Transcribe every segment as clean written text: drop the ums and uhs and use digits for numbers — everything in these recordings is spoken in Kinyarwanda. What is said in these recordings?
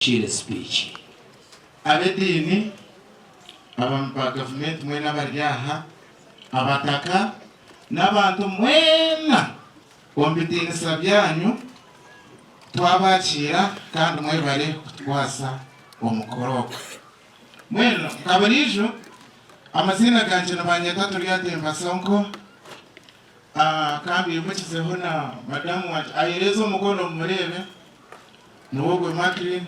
speech abedini abampa government mwena baryaha abataka n'abantu mwena ombidinisa byanyu twabakira kandi mwebare kutwasa omukoroka mwena kabarijo amazina ganje nabanyatatu lyatemba Sonko kandi yimukizeho na madamu wanje ayereza umukono murebe nuwogwe Maclean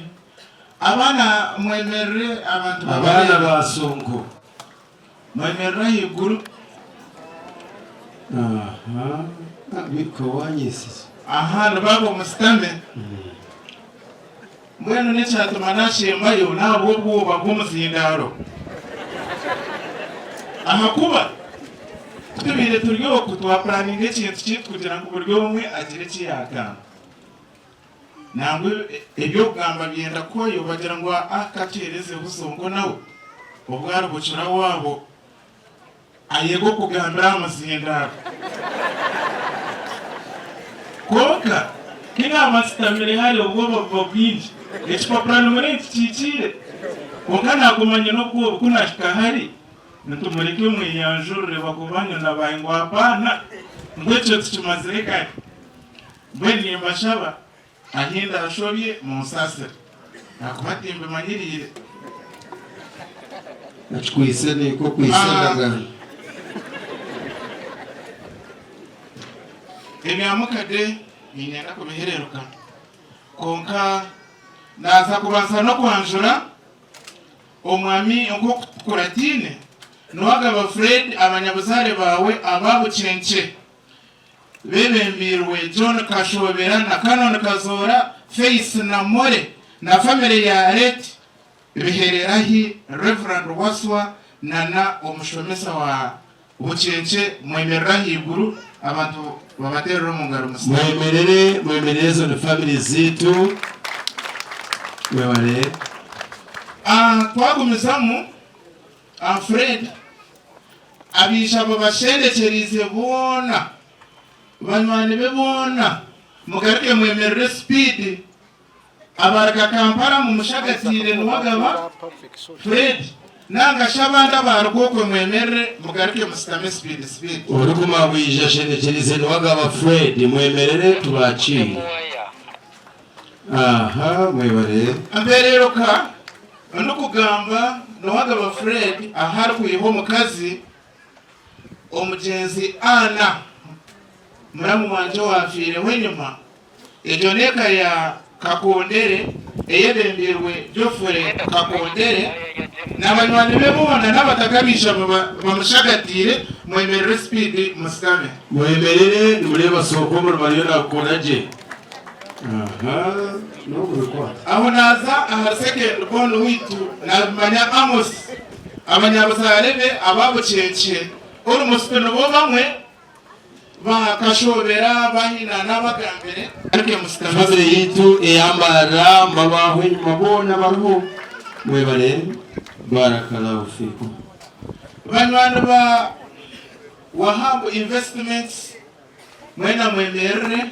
abana mwemerere abantu abana ba Sonko mwemerere higuru biko wanyisize nababo musitame mwenu necyatuma nashimbayo nabo bwoba bw'umuzindaro kuba tubire turyo kutwa planning ikintu cyitwa kugira ngo uburyo bumwe agire kiyakanga nangwe ebyo kugamba byenda koyo bagira ngo akatereze busongo nawe ubwari bucura wabo ayego kugambira amazindaro koka kinama sitamire hari ubwo bwinshi ekipapura numuri kikire konka nagumanye no bwo kunashika hari ntumureke mwiyanjurure bakubanya nabaye ngo apana ngwecyo tukimazireka bweni mbashaba ahinda ashobye mu sasere nakubatimbe manyirire nachwise niko kwisanaga emyamukade ninyenda kubihereruka konka naza kubanza no kwanjura omwami ngo kuratine nuwaga Fred abanyabuzare bawe ababucenke bebembirwe John Kashobera na Canon Kazora Face na More na family ya Ret bihererahi Reverend Waswa na omushomesa wa bucenke mwemererahi iguru abantu babaterera mu ngaro musitani mwemerere zo family zitu mwebare twagumizamu Fred abisha babashendekerize bona banwane bebona mugaruke mwemerere speed abaraka Kampala mu mushagatire nuwagaba Fred nanga shabanda barukoko mwemerere mugaruke musitame speed urukuma bwija shendekerize nuwagaba Fred mwemerere tubacire mwebare ambereroka ndukugamba nuwagaba Fred ahari kuyiho mukazi omugenzi Ana muramu wanje wafire wenyuma ejoneka ya Kakondere eyebembirwe Jofure Kakondere n'abanywani bebona n'abatakabisha bamushagatire mwemerere speed musitame mwemerere nimureba Sonko mu Mariyo nakonaje aho naza aha second born witu na Amos abanyabuzarebe ababucenke uri musitano bo bamwe bakashobera bahina n'abagambere ariko musitano family yitu eyambara mabaho mabona baruho mwebare barakallahu fiku banwana ba Wahab Investments mwena mwemerere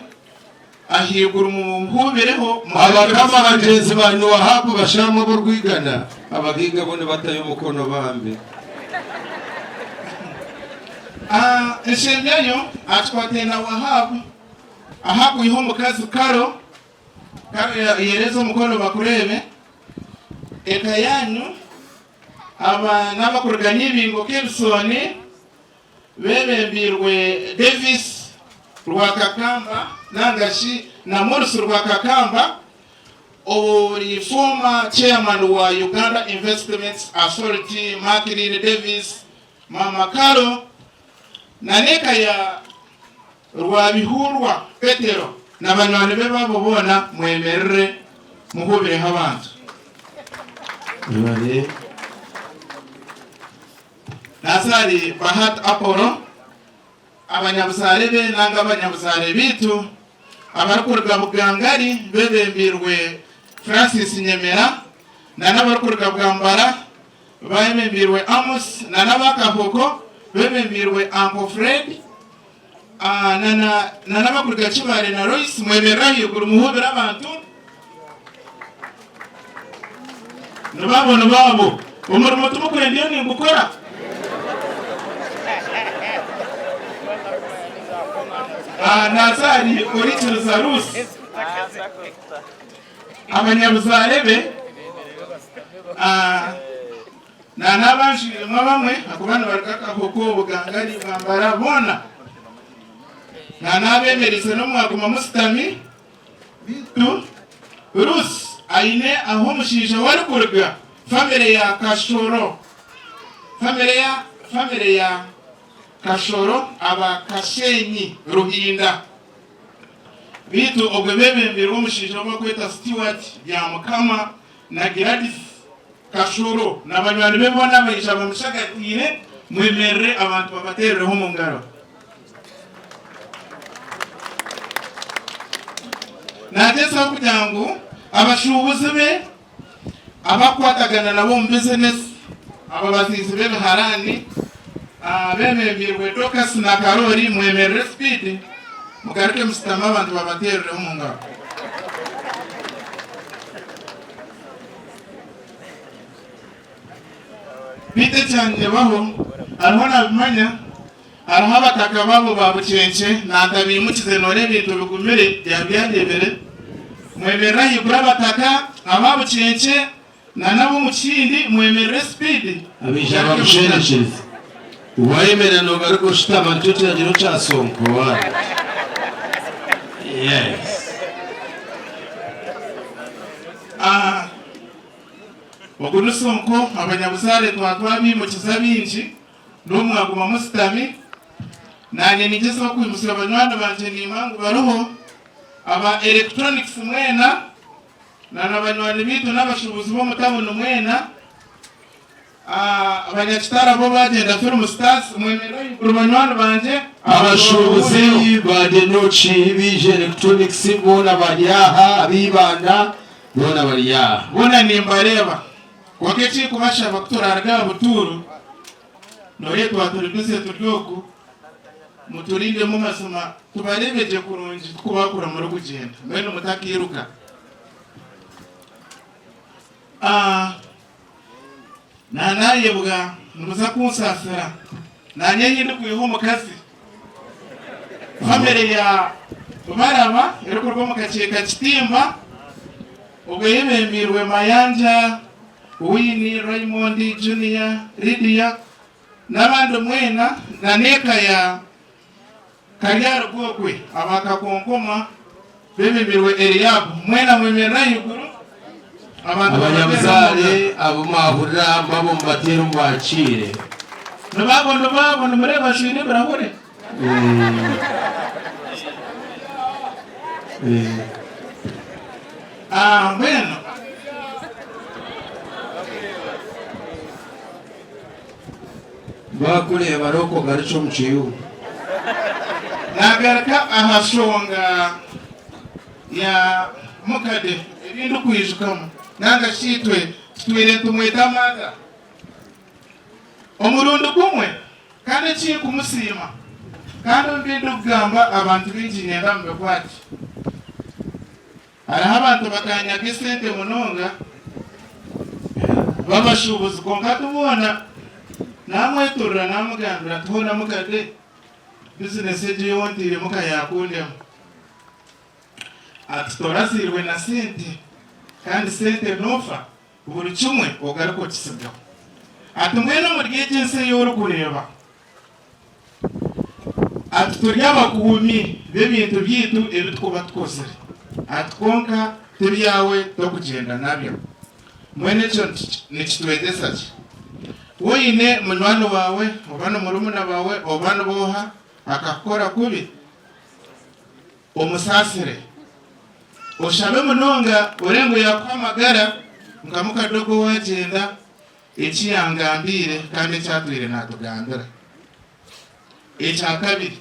ahigura mu mpubireho abakama bagenzi banyu Wahab bashamo bo rwigana abagiga bone batayo mukono bambe enshenyayo atwatena Wahab ahabu iho mukazi Karo yereza umukono bakurebe eka yanyu aba n'abakuruganya ibingo Kelson bebembirwe Davis Rwakakamba nangashi na Morris Rwakakamba ori former chairman wa Uganda Investments Authority Maclean Davis Mama Karo na neka ya Rwabihurwa Petero na banwane be babona mwemerere muhubire nk'abantu mwebare nasari Bahat Apollo abanyabusare be nanga abanyabusare bitu abarukurga bugangari bebembirwe Francis Nyemera na n'abarukurga bwambara bebembirwe Amos na n'abakahoko bebembirwe Uncle Fred na n'abakurga Kibare na Royce mwemerera yiguru muhubira abantu nababona babo umurimo tumukurendiyo ni gukora nazari original Rusi abanyabuzarebe na nabanshi bamwe akubana baraka koko bugangari bambara bona na nabemerise no mwaguma musitami bitu Rusi aine aho mushisha wari kurga family ya Kashoro family ya Kashoro aba Kashenyi Ruhinda bitu obwebebe mbere umushisha wo kweta Stewart ya Mukama na Gladys Kashoro n'abanywanyi bebona bayisha bamushagatire mwemerere abantu babatereho mu ngaro natesa kugira ngo abashubuzi be abakwatagana nabo mu business ababazizi be harani bememerwe Dorcas na Karoli mwemerere speed mugarike mustama abantu babatereho mu ngaro bite cyane baho arahona bimanya arahaba takababo babucenche nandabimukize none bintu bigumire byandebere mwemerera yigura bataka ababucenche na nabo mukindi mwemerere speed abijaba musherekeze uwayemera no gariko shitama ntute yagiro cyasonko wa yes Wagunusonko abanyabuzare twatwabimukiza binji n'umwaguma musitami nanye nigeze bakwimusira abanywana banje nimangu baroho aba electronics mwena n'abanywana bitu n'abashubuzi bo mutabona mwena abanyakitara bo bagenda film stars mwemero y'urubanywana banje abashubuzi bade noci bije electronics bona bariyaha abibanda bona bariyaha bona nimbareba wakati kubasha bakuturarga buturu noye twaturibize turyoku muturinde mu masoma tubarebeje kurunji kubakura mu rugenda mwene mutakiruka naye bwa numuza kunsafira nanyenye ndi kuyiho mukazi family ya baraba erokorwa mu kaceka kitimba ubwo yebemirwe Mayanja Winnie Raymond Junior Lydia n'abandi mwena na neka ya Karyaro Gokwe abakakonkoma bebemirwe Eliab mwena mwemerera yuguru abanyabuzare abo mahurira mbabo mbatera mbacire nababo mureba shine barahure bueno bakure baroko garicho mchiyu nagaraka ahashonga ya mukade ibindu kwijukamo nanga shitwe twire tumweta maga omurundo kumwe kandi chi kumusima kandi mbindu gamba abantu binjinyenda mbekwati ara abantu bakanya gisente munonga babashubuzi konka tubona namwe turra namugambira tubona mukade business eje yontire muka yakunde atutorasirwe na sente kandi sente nofa buri kimwe ogariko kisibyo atumweno muri agency yoro kureba atuturyaba kuumi bebintu byitu ebitkuba tukosere atkonka tebyawe tokugenda nabyo mwene cyo nikitwedesa woyine munwano wawe obano murumuna bawe obano boha akakora kubi omusasire oshabe munonga orengo yakwamagara ngamuka dogo wagenda ekiyangambire kandi cyatwire natugambira ekyakabiri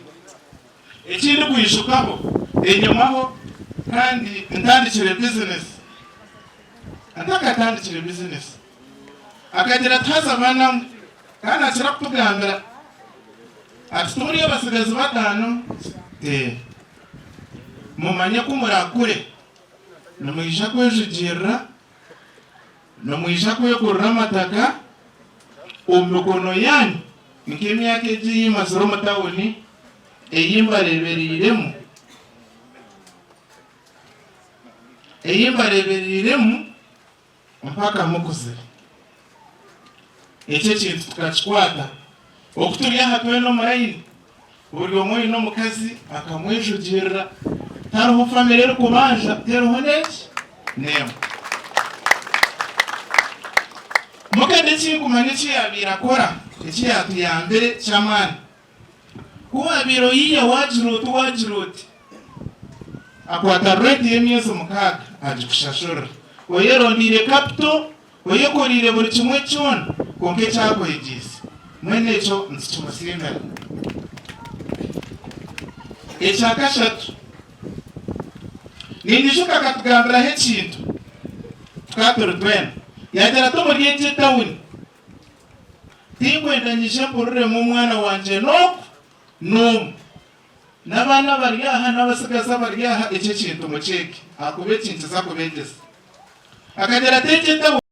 ekindi kuyishukaho enyumaho kandi ntandikire business atakatandikire business akagira taza bana kandi akira kutugambira ati turi abasigazi batanu mumanye ko murakure namwisha kwejugira nomwisha kwekurura amataka omu mikono yanyu nk'emyaka egi yimazire omu tawuni eyimbarebereiremu mpaka mukuzire. Ekyo ekintu tukakikwata okuturi aha twena omu layini buri omwe oine omukazi akamwejugirira tariho famire erikubanja teriho neki nemu. Mukade ekinkumanya ekiyabiire akora ekiyatuyambire kyamaani kuwabiire oyiya wagira oti akwata redi y'emyezi 6 agikushashurira oyerondiire kapito oyekoriire buri kimwe kyona konka ekyakwegiise mwene ekyo ntikimusiimira. Ekyakashatu ningishuka akatugambiraho ekintu tukaturi twena yagira tomuri egi etawuni tinkwenda nyije mpuriremu omwana wangye n'oku n'omu n'abaana bari aha n'abasigazi bari aha ekyo ekintu mukyeke ahakuba ekintu kiza kubegyesa akagira ati egi etawuni